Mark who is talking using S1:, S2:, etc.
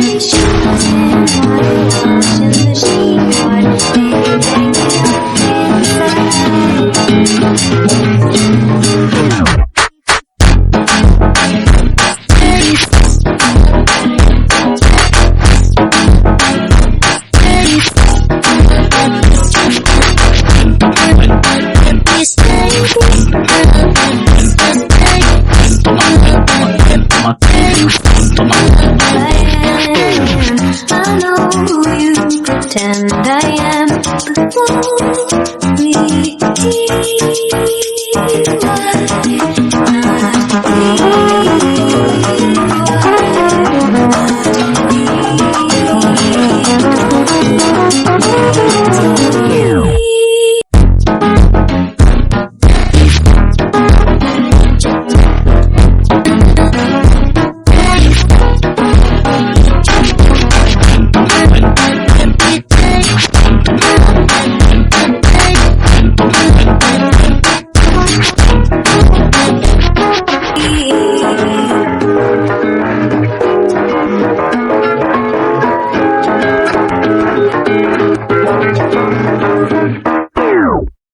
S1: dirty shoes in water, washing the sheet water, baby, hang it I know you pretend I